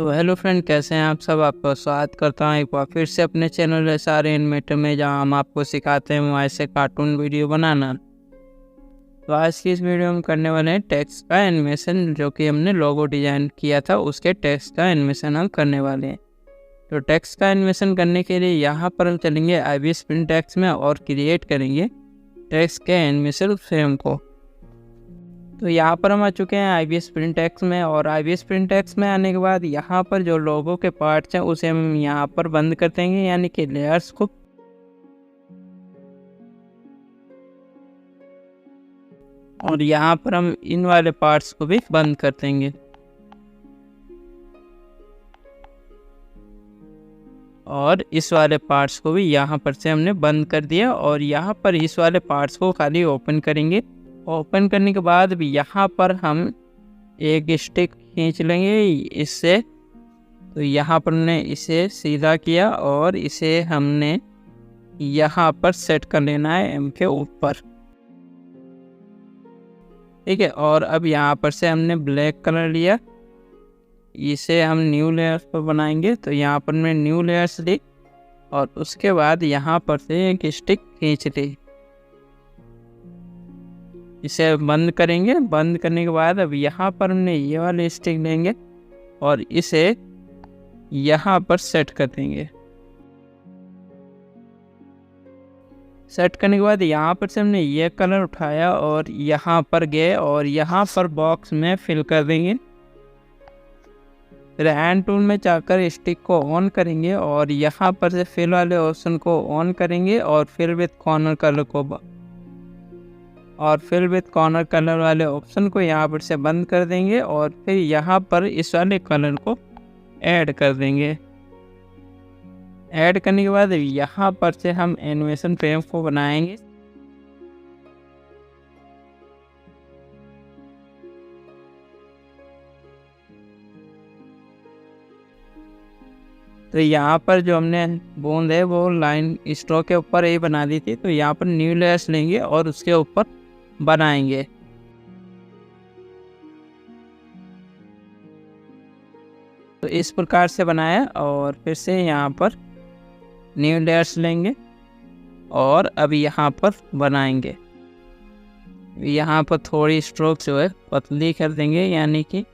तो hello friend, कैसे हैं आप सब। आपका स्वागत करता हूं एक बार फिर से अपने चैनल एसआर एनिमेटर में, जहां हम आपको सिखाते हैं ऐसे कार्टून वीडियो बनाना। तो आज की इस वीडियो में हम करने वाले हैं टेक्स्ट का एनिमेशन, जो कि हमने लोगो डिजाइन किया था उसके टेक्स्ट का एनिमेशन हम करने वाले हैं। तो टेक्स्ट का एनिमेशन करने के लिए यहाँ पर हम चलेंगे IBS प्रिंट टेक्स्ट में और क्रिएट करेंगे टेक्स्ट के एनिमेशन फ्रेम को। तो यहाँ पर हम आ चुके हैं IBS प्रिंट टेक्स्ट में, और IBS प्रिंट टेक्स्ट में आने के बाद यहाँ पर जो लोगो के पार्ट्स हैं उसे हम यहाँ पर बंद कर देंगे, यानी कि लेयर्स को। और यहाँ पर हम इन वाले पार्ट्स को भी बंद कर देंगे। और इस वाले पार्ट्स को भी यहाँ पर से हमने बंद कर दिया, और यहाँ पर इस वाले पार्ट्स को खाली ओपन करेंगे। ओपन करने के बाद भी यहाँ पर हम एक स्टिक खींच लेंगे इससे। तो यहाँ पर हमने इसे सीधा किया और इसे हमने यहाँ पर सेट कर लेना है M के ऊपर, ठीक है। और अब यहाँ पर से हमने ब्लैक कलर लिया, इसे हम न्यू लेयर्स पर बनाएंगे। तो यहाँ पर हमने न्यू लेयर्स ली और उसके बाद यहाँ पर से एक स्टिक खींच ली, इसे बंद करेंगे। बंद करने के बाद अब यहाँ पर हमने ये वाले स्टिक लेंगे और इसे यहाँ पर सेट कर देंगे। सेट करने के बाद यहाँ पर से हमने ये कलर उठाया और यहाँ पर गए और यहाँ पर बॉक्स में फिल कर देंगे। फिर हैंड टूल में जाकर स्टिक को ऑन करेंगे और यहाँ पर से फिल वाले ऑप्शन को ऑन करेंगे और फिल विद कॉर्नर कलर वाले ऑप्शन को यहाँ पर से बंद कर देंगे। और फिर यहाँ पर इस वाले कलर को ऐड कर देंगे। ऐड करने के बाद यहाँ पर से हम एनिमेशन फ्रेम को बनाएंगे। तो यहाँ पर जो हमने बूंद है वो लाइन स्ट्रोक के ऊपर ही बना दी थी। तो यहाँ पर न्यू लेयर्स लेंगे और उसके ऊपर बनाएंगे। तो इस प्रकार से बनाया और फिर से यहाँ पर न्यू लेयर्स लेंगे और अब यहाँ पर बनाएंगे। यहाँ पर थोड़ी स्ट्रोक जो है पतली कर देंगे, यानी कि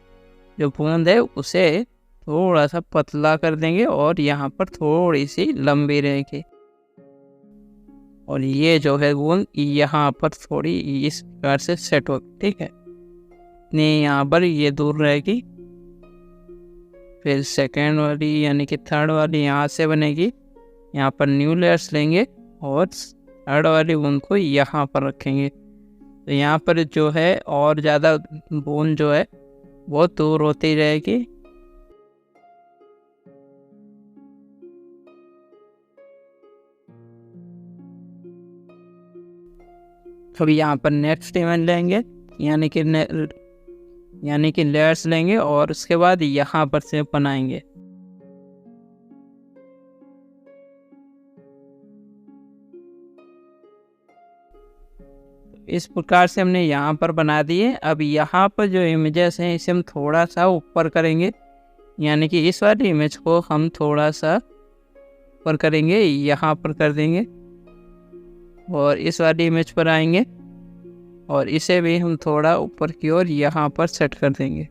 जो बूंद है उसे थोड़ा सा पतला कर देंगे और यहाँ पर थोड़ी सी लंबी रहेगी। और ये जो है बूंद यहाँ पर थोड़ी इस प्रकार से सेट हो, ठीक है। नहीं, यहाँ पर ये दूर रहेगी। फिर सेकेंड वाली यानी कि थर्ड वाली यहाँ से बनेगी। यहाँ पर न्यू लेयर्स लेंगे और थर्ड वाली बूंद को यहाँ पर रखेंगे। तो यहाँ पर जो है और ज़्यादा बूंद जो है वो दूर होती रहेगी। अब यहाँ पर नेक्स्ट इवेंट लेंगे, यानी कि लेयर्स लेंगे और उसके बाद यहाँ पर से बनाएंगे। इस प्रकार से हमने यहाँ पर बना दिए। अब यहाँ पर जो इमेजेस हैं इसे हम थोड़ा सा ऊपर करेंगे, यानी कि इस वाली इमेज को हम थोड़ा सा ऊपर करेंगे, यहाँ पर कर देंगे और इस वाली इमेज पर आएंगे और इसे भी हम थोड़ा ऊपर की ओर यहाँ पर सेट कर देंगे।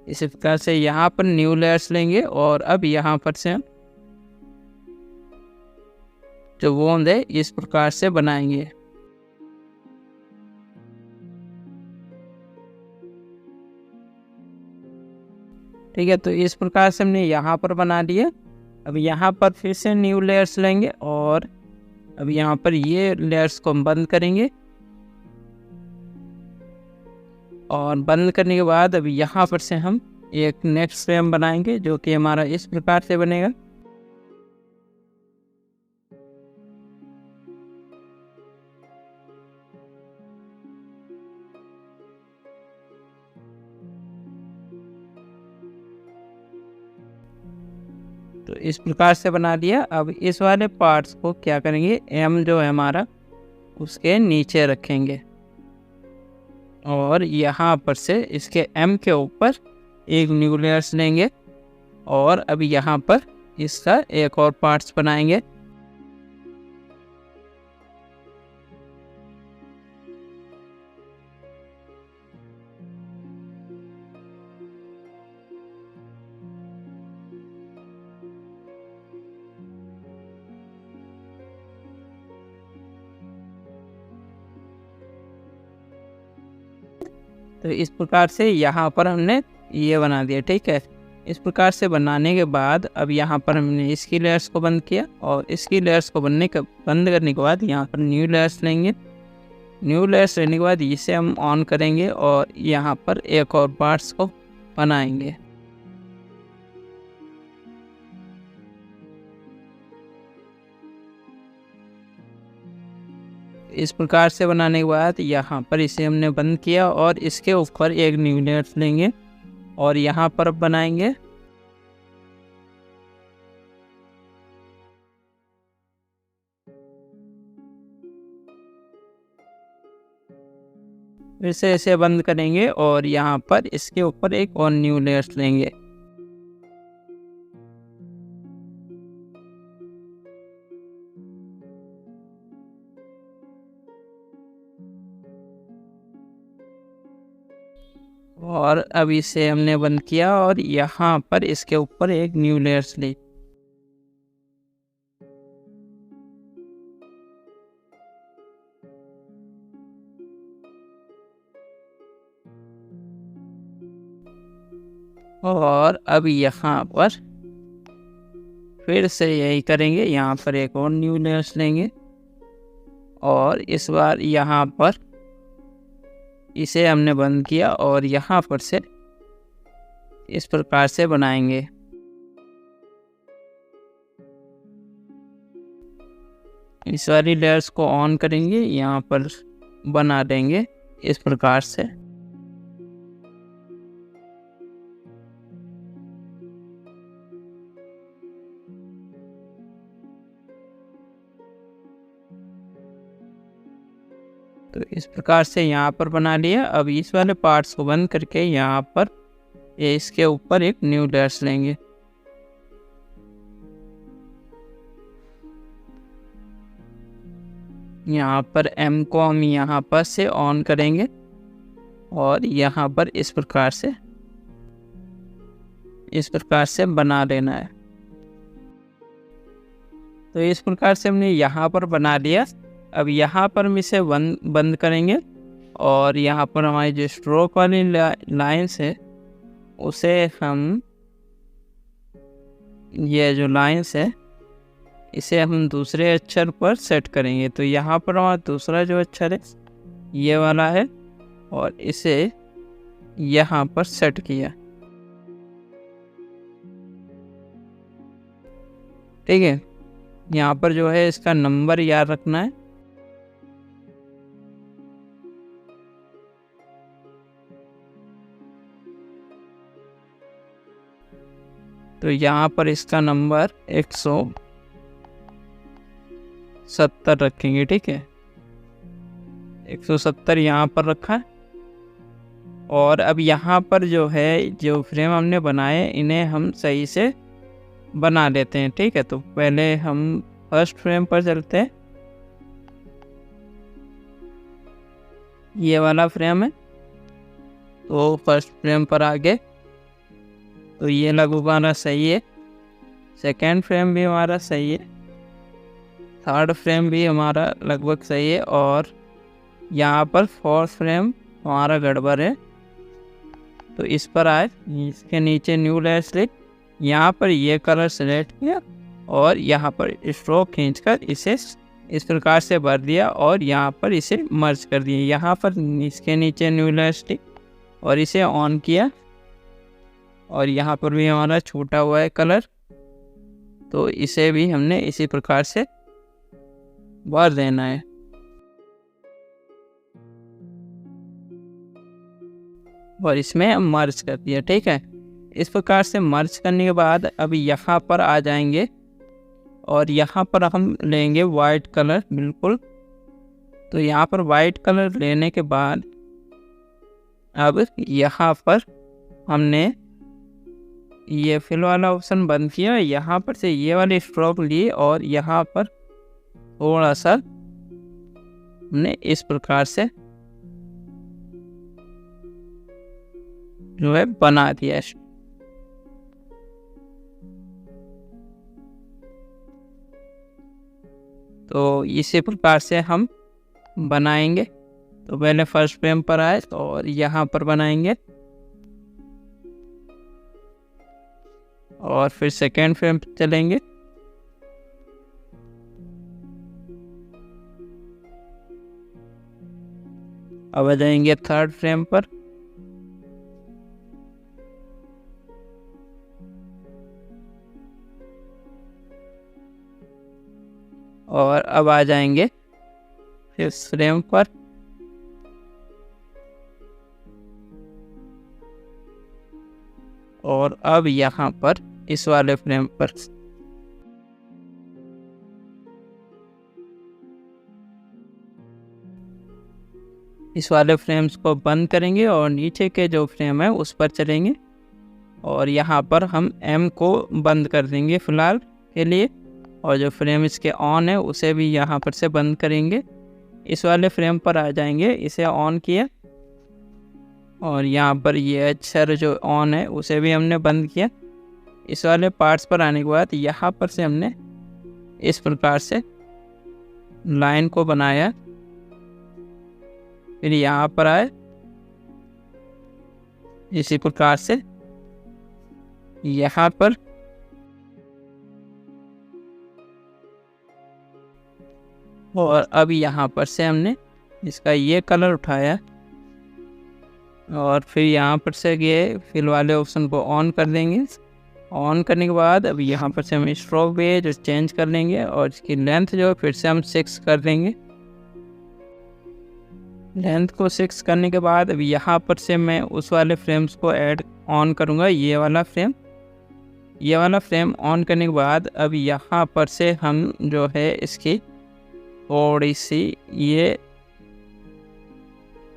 इस प्रकार से यहाँ पर न्यू लेयर्स लेंगे और अब यहाँ पर से हम जो बूंद है इस प्रकार से बनाएंगे। ठीक है, तो इस प्रकार से हमने यहाँ पर बना लिया। अब यहाँ पर फिर से न्यू लेयर्स लेंगे और अब यहाँ पर ये लेयर्स को हम बंद करेंगे। और बंद करने के बाद अब यहाँ पर से हम एक नेक्स्ट फ्रेम बनाएंगे, जो कि हमारा इस प्रकार से बनेगा। तो इस प्रकार से बना लिया। अब इस वाले पार्ट्स को क्या करेंगे, M जो है हमारा उसके नीचे रखेंगे। और यहाँ पर से इसके M के ऊपर एक न्यू लेयर्स लेंगे और अब यहाँ पर इसका एक और पार्ट्स बनाएंगे। तो इस प्रकार से यहाँ पर हमने ये बना दिया, ठीक है। इस प्रकार से बनाने के बाद अब यहाँ पर हमने इसकी लेयर्स को बंद किया और इसकी लेयर्स को बंद करने के बाद यहाँ पर न्यू लेयर्स लेंगे। न्यू लेयर्स लेने के बाद इसे हम ऑन करेंगे और यहाँ पर एक और पार्ट्स को बनाएंगे। इस प्रकार से बनाने के बाद यहाँ पर इसे हमने बंद किया और इसके ऊपर एक न्यू लेयर्स लेंगे और यहाँ पर बनाएंगे। फिर से इसे बंद करेंगे और यहाँ पर इसके ऊपर एक और न्यू लेयर्स लेंगे। और अब इसे हमने बंद किया और यहाँ पर इसके ऊपर एक न्यू लेयर्स ली। और अब यहाँ पर फिर से यही करेंगे, यहाँ पर एक और न्यू लेयर्स लेंगे और इस बार यहाँ पर इसे हमने बंद किया और यहाँ पर से इस प्रकार से बनाएंगे। इस वाली लेयर्स को ऑन करेंगे, यहाँ पर बना देंगे इस प्रकार से। तो इस प्रकार से यहाँ पर बना लिया। अब इस वाले पार्ट्स को बंद करके यहाँ पर इसके ऊपर एक न्यू लेयर्स लेंगे। यहाँ पर M को हम यहाँ पर से ऑन करेंगे और यहाँ पर इस प्रकार से बना लेना है। तो इस प्रकार से हमने यहाँ पर बना लिया। अब यहाँ पर हम इसे बंद करेंगे और यहाँ पर हमारी जो स्ट्रोक वाली लाइन्स है उसे हम, ये जो लाइन्स है इसे हम दूसरे अक्षर पर सेट करेंगे। तो यहाँ पर हमारा दूसरा जो अक्षर है ये वाला है और इसे यहाँ पर सेट किया, ठीक है। यहाँ पर जो है इसका नंबर याद रखना है। तो यहाँ पर इसका नंबर 170 रखेंगे, ठीक है। 170 यहाँ पर रखा है। और अब यहाँ पर जो है जो फ्रेम हमने बनाए इन्हें हम सही से बना लेते हैं, ठीक है। तो पहले हम फर्स्ट फ्रेम पर चलते हैं। ये वाला फ्रेम है, तो फर्स्ट फ्रेम पर आगे तो ये लगभग हमारा सही है। सेकेंड फ्रेम भी हमारा सही है। थर्ड फ्रेम भी हमारा लगभग सही है। और यहाँ पर फोर्थ फ्रेम हमारा गड़बड़ है, तो इस पर आए, इसके नीचे न्यू लेयर सेलेक्ट, यहाँ पर ये कलर सेलेक्ट किया और यहाँ पर स्ट्रोक खींचकर इसे इस प्रकार से भर दिया और यहाँ पर इसे मर्ज कर दिया। यहाँ पर इसके नीचे न्यू लेयर सेलेक्ट और इसे ऑन किया और यहाँ पर भी हमारा छूटा हुआ है कलर, तो इसे भी हमने इसी प्रकार से भर देना है। और इसमें हम मर्ज कर दिया, ठीक है। इस प्रकार से मर्ज करने के बाद अब यहाँ पर आ जाएंगे और यहाँ पर हम लेंगे वाइट कलर, बिल्कुल। तो यहाँ पर वाइट कलर लेने के बाद अब यहाँ पर हमने ये फिल वाला ऑप्शन बंद किया, यहाँ पर से ये वाले स्ट्रोक लिए और यहाँ पर थोड़ा सा हमने इस प्रकार से जो है बना दिया है। तो इसी प्रकार से हम बनाएंगे। तो पहले फर्स्ट फ्रेम पर आए और यहाँ पर बनाएंगे और फिर सेकेंड फ्रेम पर चलेंगे। अब आ जाएंगे थर्ड फ्रेम पर और अब आ जाएंगे फिफ्थ फ्रेम पर और अब यहाँ पर इस वाले फ्रेम पर इस वाले फ्रेम्स को बंद करेंगे और नीचे के जो फ्रेम है उस पर चलेंगे और यहाँ पर हम M को बंद कर देंगे फिलहाल के लिए और जो फ्रेम इसके ऑन है उसे भी यहाँ पर से बंद करेंगे। इस वाले फ्रेम पर आ जाएंगे, इसे ऑन किया और यहाँ पर ये अक्षर जो ऑन है उसे भी हमने बंद किया। इस वाले पार्ट्स पर आने के बाद यहाँ पर से हमने इस प्रकार से लाइन को बनाया। फिर यहाँ पर आए, इसी प्रकार से यहाँ पर और अब यहाँ पर से हमने इसका ये कलर उठाया और फिर यहाँ पर से ये फिल वाले ऑप्शन को ऑन कर देंगे। ऑन करने के बाद अब यहाँ पर से हम स्ट्रोक भी है जो चेंज कर लेंगे और इसकी लेंथ जो है फिर से हम 6 कर देंगे। लेंथ को 6 करने के बाद अब यहाँ पर से मैं उस वाले फ्रेम्स को ऐड ऑन करूँगा, ये वाला फ्रेम ऑन करने के बाद अब यहाँ पर से हम जो है इसकी थोड़ी सी ये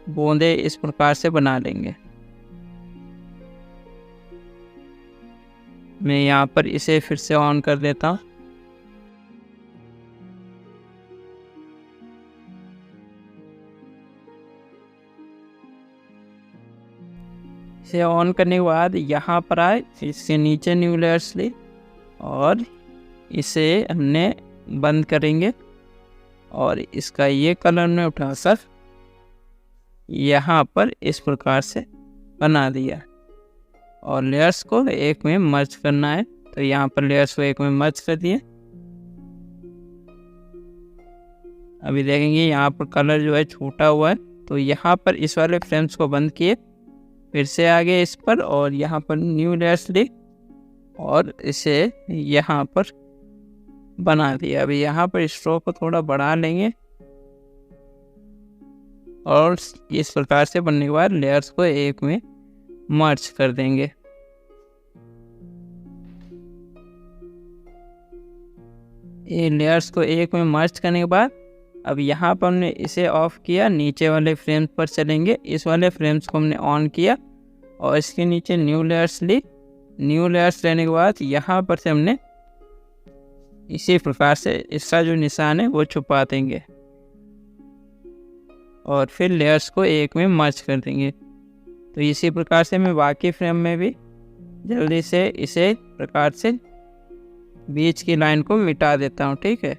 बूंदे इस प्रकार से बना लेंगे। मैं यहाँ पर इसे फिर से ऑन कर देता हूँ। इसे ऑन करने के बाद यहाँ पर आए, इसके नीचे न्यू लेयर्स ली और इसे हमने बंद करेंगे और इसका ये कलर में उठाकर यहाँ पर इस प्रकार से बना दिया और लेयर्स को एक में मर्ज करना है। तो यहाँ पर लेयर्स को एक में मर्ज कर दिए। अभी देखेंगे यहाँ पर कलर जो है छूटा हुआ है, तो यहाँ पर इस वाले फ्रेम्स को बंद किए, फिर से आगे इस पर और यहाँ पर न्यू लेयर्स ली और इसे यहाँ पर बना दिया। अभी यहाँ पर स्ट्रोक को थोड़ा बढ़ा लेंगे और इस प्रकार से बनने के बाद लेयर्स को एक में मर्ज कर देंगे। ये लेयर्स को एक में मर्ज करने के बाद अब यहाँ पर हमने इसे ऑफ किया, नीचे वाले फ्रेम्स पर चलेंगे। इस वाले फ्रेम्स को हमने ऑन किया और इसके नीचे न्यू लेयर्स ली। न्यू लेयर्स लेने के बाद यहाँ पर से हमने इसी प्रकार से इसका जो निशान है वो छुपा देंगे और फिर लेयर्स को एक में मर्ज कर देंगे। तो इसी प्रकार से मैं बाकी फ्रेम में भी जल्दी से इसे प्रकार से बीच की लाइन को मिटा देता हूँ। ठीक है,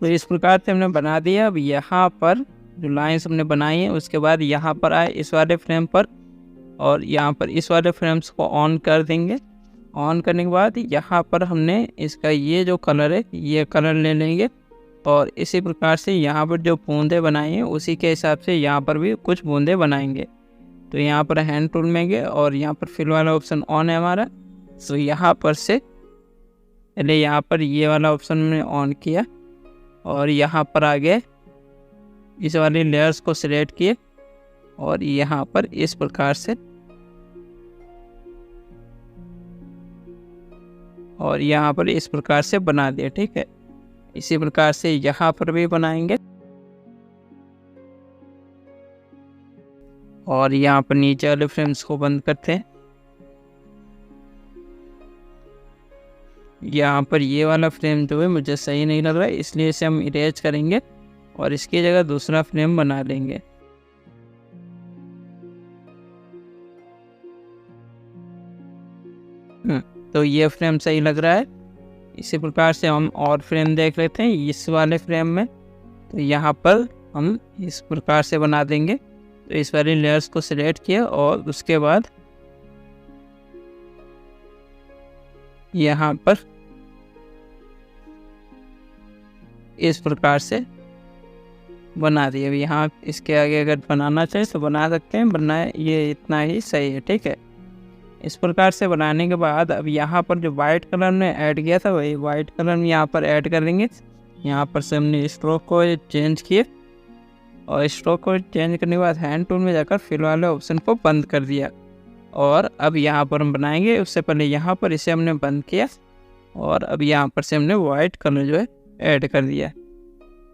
तो इस प्रकार से हमने बना दिया। अब यहाँ पर जो लाइंस हमने बनाई है उसके बाद यहाँ पर आए इस वाले फ्रेम पर और यहाँ पर इस वाले फ्रेम्स को ऑन कर देंगे। ऑन करने के बाद यहाँ पर हमने इसका ये जो कलर है ये कलर ले लेंगे और इसी प्रकार से यहाँ पर जो बूंदे बनाई हैं उसी के हिसाब से यहाँ पर भी कुछ बूंदे बनाएंगे। तो यहाँ पर हैंड टूल में गए और यहाँ पर फिल वाला ऑप्शन ऑन है हमारा, तो यहाँ पर से पहले यहाँ पर ये वाला ऑप्शन हमने ऑन किया और यहाँ पर आगे इस वाली लेयर्स को सिलेक्ट किए और यहाँ पर इस प्रकार से, और यहाँ पर इस प्रकार से बना दिया। ठीक है, इसी प्रकार से यहाँ पर भी बनाएंगे। और यहाँ पर नीचे वाले फ्रेम्स को बंद करते हैं। यहाँ पर ये वाला फ्रेम जो है मुझे सही नहीं लग रहा है, इसलिए इसे हम इरेज करेंगे और इसकी जगह दूसरा फ्रेम बना लेंगे। तो ये फ्रेम सही लग रहा है। इसी प्रकार से हम और फ्रेम देख लेते हैं इस वाले फ्रेम में। तो यहाँ पर हम इस प्रकार से बना देंगे। तो इस वाली लेयर्स को सिलेक्ट किया और उसके बाद यहाँ पर इस प्रकार से बना दिए। अभी यहाँ इसके आगे अगर बनाना चाहिए तो बना सकते हैं, वरना ये इतना ही सही है। ठीक है, इस प्रकार से बनाने के बाद अब यहाँ पर जो वाइट कलर में ऐड किया था वही वाइट कलर में यहाँ पर ऐड कर देंगे। यहाँ पर से हमने स्ट्रोक को चेंज किए और स्ट्रोक को चेंज करने के बाद हैंड टूल में जाकर फिल वाले ऑप्शन को बंद कर दिया। और अब यहाँ पर हम बनाएंगे। उससे पहले यहाँ पर इसे हमने बंद किया और अब यहाँ पर से हमने वाइट कलर जो है ऐड कर दिया।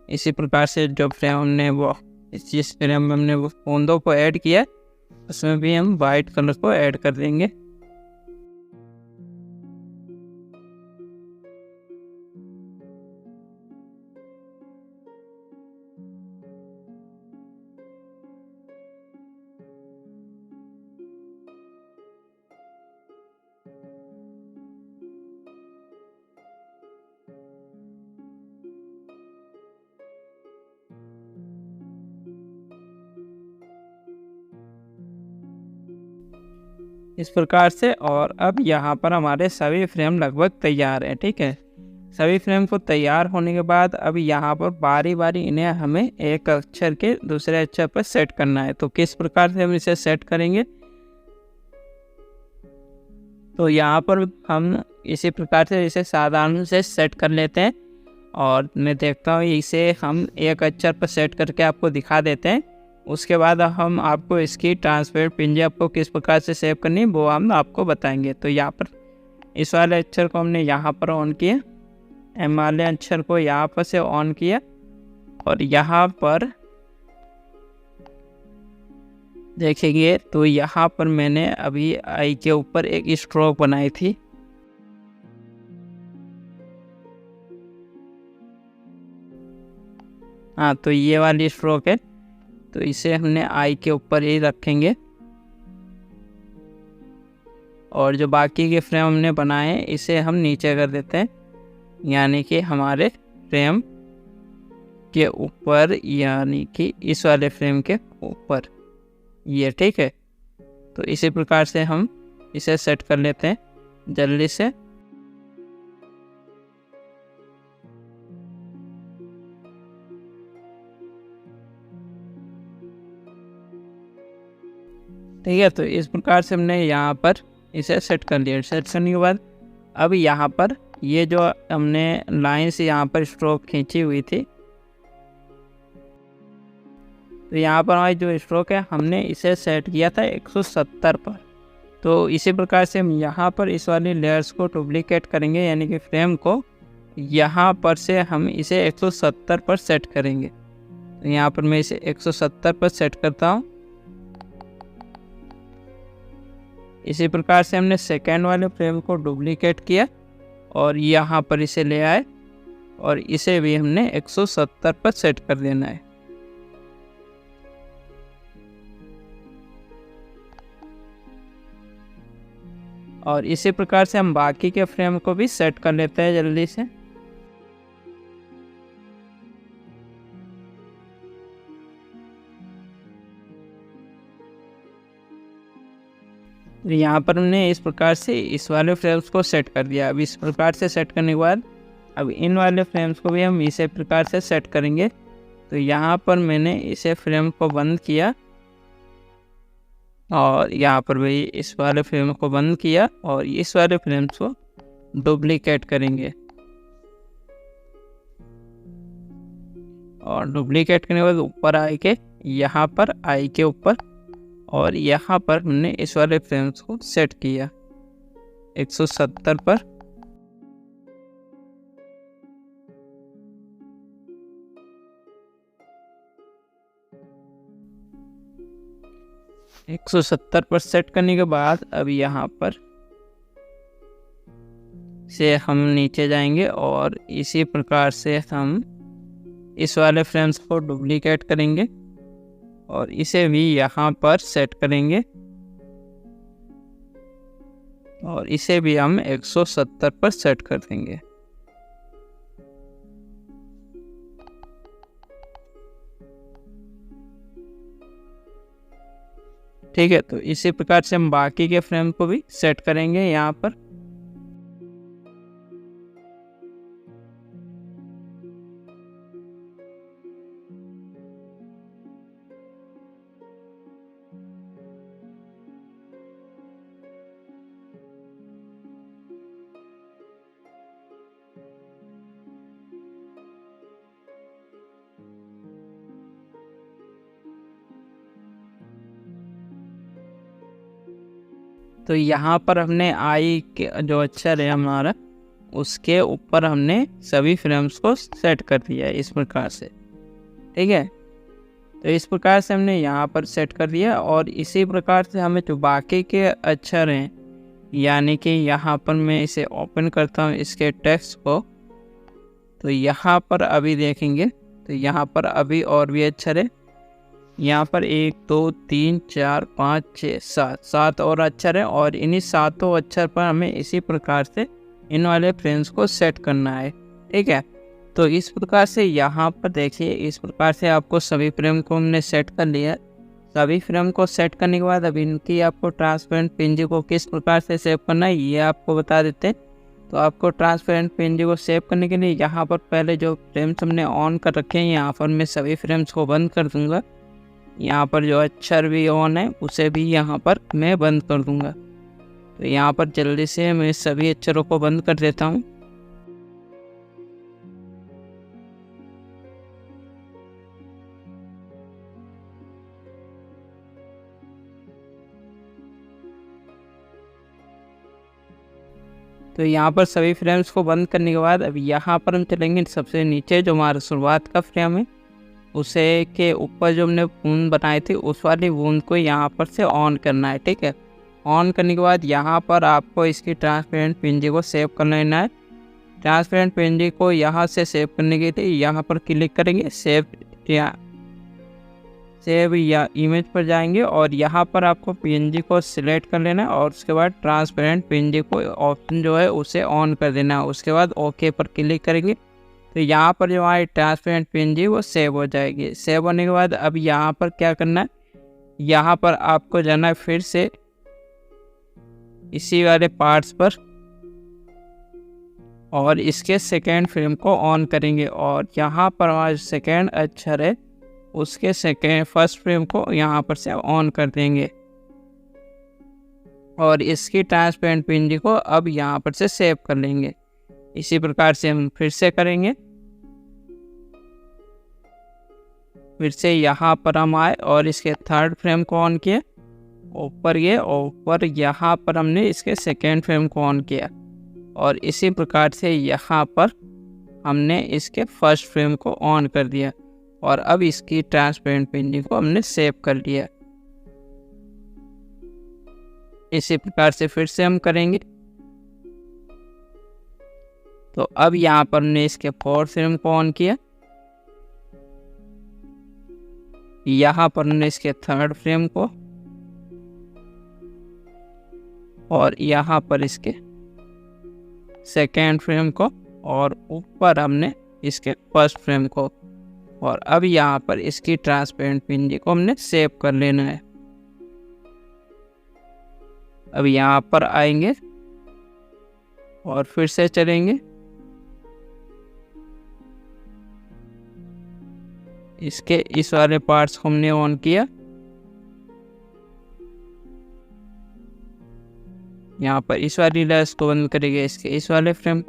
इसी प्रकार से जो फ्रेम हमने वो जिस फ्रेम में हमने वो बूंदों को ऐड किया उसमें भी हम वाइट कलर को ऐड कर देंगे। इस प्रकार से। और अब यहाँ पर हमारे सभी फ्रेम लगभग तैयार हैं। ठीक है, सभी फ्रेम को तैयार होने के बाद अब यहाँ पर बारी बारी इन्हें हमें एक अक्षर के दूसरे अक्षर पर सेट करना है। तो किस प्रकार से हम इसे सेट करेंगे, तो यहाँ पर हम इसी प्रकार से इसे साधारण से सेट कर लेते हैं। और मैं देखता हूँ इसे हम एक अक्षर पर सेट करके आपको दिखा देते हैं। उसके बाद हम आपको इसकी ट्रांसपेरेंट पिंजे आपको किस प्रकार से सेव करनी है वो हम आपको बताएंगे। तो यहाँ पर इस वाले अक्षर को हमने यहाँ पर ऑन किया, एम वाले अक्षर को यहाँ पर से ऑन किया और यहाँ पर देखेंगे तो यहाँ पर मैंने अभी आई के ऊपर एक स्ट्रोक बनाई थी। हाँ, तो ये वाली स्ट्रोक है, तो इसे हमने आई के ऊपर ही रखेंगे। और जो बाकी के फ्रेम हमने बनाए हैं इसे हम नीचे कर देते हैं, यानी कि हमारे फ्रेम के ऊपर, यानी कि इस वाले फ्रेम के ऊपर ये। ठीक है, तो इसी प्रकार से हम इसे सेट कर लेते हैं जल्दी से। ठीक है, तो इस प्रकार से हमने यहाँ पर इसे सेट कर लिया। सेट करने के बाद अब यहाँ पर ये जो हमने लाइन से यहाँ पर स्ट्रोक खींची हुई थी, तो यहाँ पर हमारी जो स्ट्रोक है हमने इसे सेट किया था 170 पर। तो इसी प्रकार से हम यहाँ पर इस वाली लेयर्स को डुप्लीकेट करेंगे, यानी कि फ्रेम को यहाँ पर से हम इसे 170 पर सेट करेंगे। तो यहाँ पर मैं इसे 170 पर सेट करता हूँ। इसी प्रकार से हमने सेकेंड वाले फ्रेम को डुप्लीकेट किया और यहाँ पर इसे ले आए और इसे भी हमने 170 पर सेट कर देना है। और इसी प्रकार से हम बाकी के फ्रेम को भी सेट कर लेते हैं जल्दी से। तो यहाँ पर हमने इस प्रकार से इस वाले फ्रेम्स को सेट कर दिया। अब इस प्रकार से सेट करने के बाद अब इन वाले फ्रेम्स को भी हम इसी प्रकार से सेट करेंगे। तो यहाँ पर मैंने इसे फ्रेम को बंद किया और यहाँ पर भी इस वाले फ्रेम को बंद किया और इस वाले फ्रेम्स को डुप्लीकेट करेंगे। और डुप्लीकेट करने के बाद ऊपर आई के यहाँ पर आई के ऊपर और यहाँ पर हमने इस वाले फ्रेम्स को सेट किया 170 पर। एक 170 पर सेट करने के बाद अब यहाँ पर से हम नीचे जाएंगे और इसी प्रकार से हम इस वाले फ्रेम्स को डुप्लीकेट करेंगे और इसे भी यहाँ पर सेट करेंगे और इसे भी हम 170 पर सेट कर देंगे। ठीक है, तो इसी प्रकार से हम बाकी के फ्रेम को भी सेट करेंगे यहाँ पर। तो यहाँ पर हमने आई के जो अक्षर है हमारा, उसके ऊपर हमने सभी फ्रेम्स को सेट कर दिया है इस प्रकार से। ठीक है, तो इस प्रकार से हमने यहाँ पर सेट कर दिया और इसी प्रकार से हमें जो बाकी के अक्षर हैं, यानी कि यहाँ पर मैं इसे ओपन करता हूँ इसके टेक्स्ट को, तो यहाँ पर अभी देखेंगे तो यहाँ पर अभी और भी अक्षर है। यहाँ पर 1 2 3 4 5 6 7 और अक्षर है और इन्हीं 7 अक्षर पर हमें इसी प्रकार से इन वाले फ्रेम्स को सेट करना है। ठीक है, तो इस प्रकार से यहाँ पर देखिए, इस प्रकार से आपको सभी फ्रेम को हमने सेट कर लिया। सभी फ्रेम को सेट करने के बाद अब इनकी आपको ट्रांसपेरेंट पीएनजी को किस प्रकार से सेव करना है ये आपको बता देते हैं। तो आपको ट्रांसपेरेंट पीएनजी को सेव करने के लिए यहाँ पर पहले जो फ्रेम्स हमने ऑन कर रखे हैं, यहाँ पर मैं सभी फ्रेम्स को बंद कर दूँगा। यहाँ पर जो अक्षर भी ऑन है उसे भी यहाँ पर मैं बंद कर दूँगा। तो यहाँ पर जल्दी से मैं सभी अक्षरों को बंद कर देता हूँ। तो यहाँ पर सभी फ्रेम्स को बंद करने के बाद अब यहाँ पर हम चलेंगे सबसे नीचे जो हमारा शुरुआत का फ्रेम है, उसे के ऊपर जो हमने बूंद बनाई थी उस वाली बूंद को यहाँ पर से ऑन करना है। ठीक है, ऑन करने के बाद यहाँ पर आपको इसकी ट्रांसपेरेंट पीएनजी को सेव कर लेना है। ट्रांसपेरेंट पीएनजी को यहाँ से सेव करने के लिए यहाँ पर क्लिक करेंगे, सेव या इमेज पर जाएंगे और यहाँ पर आपको पीएनजी को सिलेक्ट कर लेना है और उसके बाद ट्रांसपेरेंट पीएनजी को ऑप्शन जो है उसे ऑन कर देना है। उसके बाद ओके पर क्लिक करेंगे तो यहाँ पर जो हमारी ट्रांसपेरेंट पीएनजी वो सेव हो जाएगी। सेव होने के बाद अब यहाँ पर क्या करना है, यहाँ पर आपको जाना है फिर से इसी वाले पार्ट्स पर और इसके सेकेंड फ्रेम को ऑन करेंगे और यहाँ पर हमारा सेकेंड अक्षर है उसके फर्स्ट फ्रेम को यहाँ पर से ऑन कर देंगे और इसकी ट्रांसपेरेंट पीएनजी को अब यहाँ पर से सेव कर लेंगे। इसी प्रकार से हम फिर से करेंगे। फिर से यहाँ पर हम आए और इसके थर्ड फ्रेम को ऑन किया, ऊपर ये ऊपर यहाँ पर हमने इसके सेकेंड फ्रेम को ऑन किया और इसी प्रकार से यहाँ पर हमने इसके फर्स्ट फ्रेम को ऑन कर दिया और अब इसकी ट्रांसपेरेंट पीएनजी को हमने सेव कर लिया। इसी प्रकार से फिर से हम करेंगे। तो अब यहाँ पर हमने इसके फोर्थ फ्रेम को ऑन किया, यहाँ पर हमने इसके थर्ड फ्रेम को और यहाँ पर इसके सेकेंड फ्रेम को और ऊपर हमने इसके फर्स्ट फ्रेम को और अब यहाँ पर इसकी ट्रांसपेरेंट पीएनजी को हमने सेव कर लेना है। अब यहाँ पर आएंगे और फिर से चलेंगे। इसके इस वाले पार्ट्स को हमने ऑन किया, यहाँ पर इस वाली लेयर्स को बंद करेंगे इसके इस वाले फ्रेम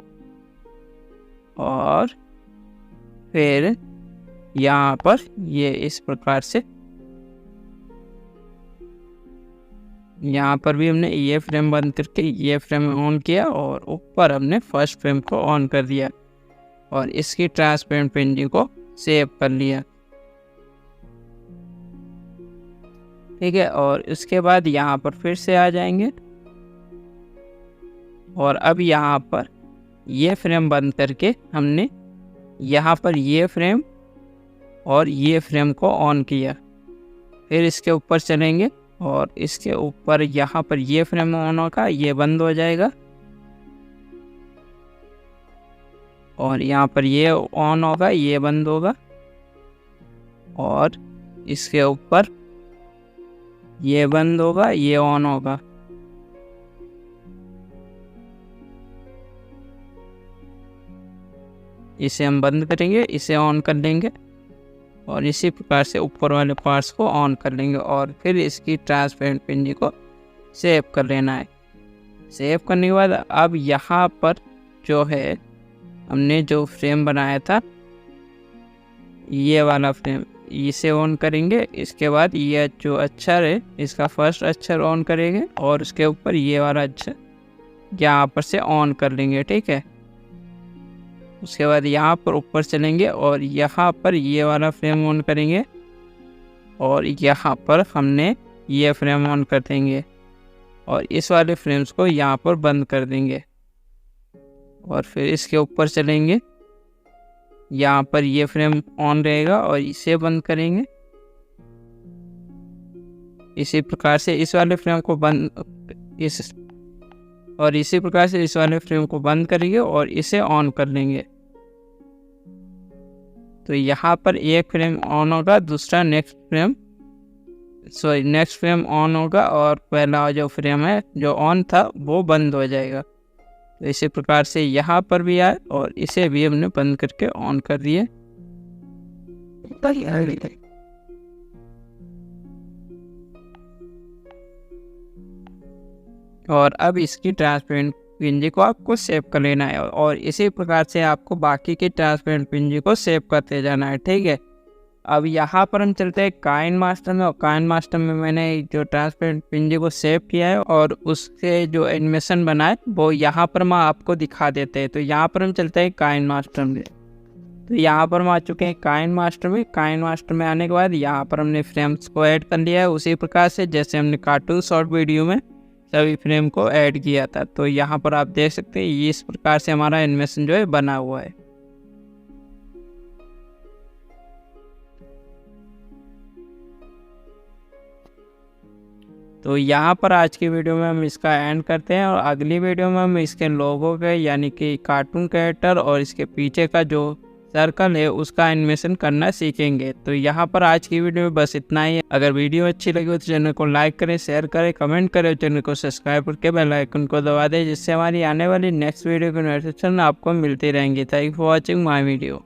और फिर यहाँ पर ये इस प्रकार से यहाँ पर भी हमने ये फ्रेम बंद करके ये फ्रेम ऑन किया और ऊपर हमने फर्स्ट फ्रेम को ऑन कर दिया और इसकी ट्रांसपेरेंट पेंटिंग को सेव कर लिया। ठीक है, और इसके बाद यहाँ पर फिर से आ जाएंगे और अब यहाँ पर ये फ्रेम बंद करके हमने यहाँ पर ये फ्रेम और ये फ्रेम को ऑन किया। फिर इसके ऊपर चलेंगे और इसके ऊपर यहाँ पर ये फ्रेम ऑन होगा, ये बंद हो जाएगा और यहाँ पर ये ऑन होगा, ये बंद होगा और इसके ऊपर ये बंद होगा, ये ऑन होगा। इसे हम बंद करेंगे, इसे ऑन कर लेंगे और इसी प्रकार से ऊपर वाले पार्ट्स को ऑन कर लेंगे और फिर इसकी ट्रांसपेरेंट पेंटिंग को सेव कर लेना है। सेव करने के बाद अब यहाँ पर जो है हमने जो फ्रेम बनाया था, ये वाला फ्रेम, इसे ऑन करेंगे। इसके बाद ये जो अक्षर है इसका फर्स्ट अक्षर ऑन करेंगे और उसके ऊपर ये वाला अक्षर यहाँ पर से ऑन कर लेंगे। ठीक है, उसके बाद यहाँ पर ऊपर चलेंगे और यहाँ पर ये वाला फ्रेम ऑन करेंगे और यहाँ पर हमने ये फ्रेम ऑन कर देंगे और इस वाले फ्रेम्स को यहाँ पर बंद कर देंगे और फिर इसके ऊपर चलेंगे, यहाँ पर ये फ्रेम ऑन रहेगा और इसे बंद करेंगे। इसी प्रकार से इस वाले फ्रेम को इसी प्रकार से इस वाले फ्रेम को बंद करेंगे और इसे ऑन कर लेंगे। तो यहाँ पर एक फ्रेम ऑन होगा, दूसरा नेक्स्ट फ्रेम ऑन होगा और पहला जो फ्रेम है जो ऑन था वो बंद हो जाएगा। तो इसी प्रकार से यहाँ पर भी आए और इसे भी हमने बंद करके ऑन कर दिए। और अब इसकी ट्रांसपेरेंट पेंटिंग को आपको सेव कर लेना है और इसी प्रकार से आपको बाकी की ट्रांसपेरेंट पेंटिंग को सेव करते जाना है। ठीक है, अब यहाँ पर हम चलते हैं काइन मास्टर में और काइन मास्टर में मैंने जो ट्रांसपेरेंट पेंटिंग को सेव किया है और उसके जो एनिमेशन बनाए वो यहाँ पर मैं आपको दिखा देते हैं। तो यहाँ पर हम चलते हैं काइन मास्टर में। तो यहाँ पर हम आ चुके हैं काइन मास्टर में। काइन मास्टर में आने के बाद यहाँ पर हमने फ्रेम्स को ऐड कर लिया है उसी प्रकार से जैसे हमने कार्टून शॉर्ट वीडियो में सभी फ्रेम को ऐड किया था। तो यहाँ पर आप देख सकते हैं ये इस प्रकार से हमारा एनिमेशन जो है बना हुआ है। तो यहाँ पर आज की वीडियो में हम इसका एंड करते हैं और अगली वीडियो में हम इसके लोगों के यानी कि कार्टून कैरेक्टर और इसके पीछे का जो सर्कल है उसका एनिमेशन करना सीखेंगे। तो यहाँ पर आज की वीडियो में बस इतना ही है। अगर वीडियो अच्छी लगी हो तो चैनल को लाइक करें, शेयर करें, कमेंट करें, चैनल को सब्सक्राइब करके बेल आइकन को दबा दें जिससे हमारी आने वाली नेक्स्ट वीडियो की नोटिफिकेशन आपको मिलती रहेंगी। Thank you for watching my video.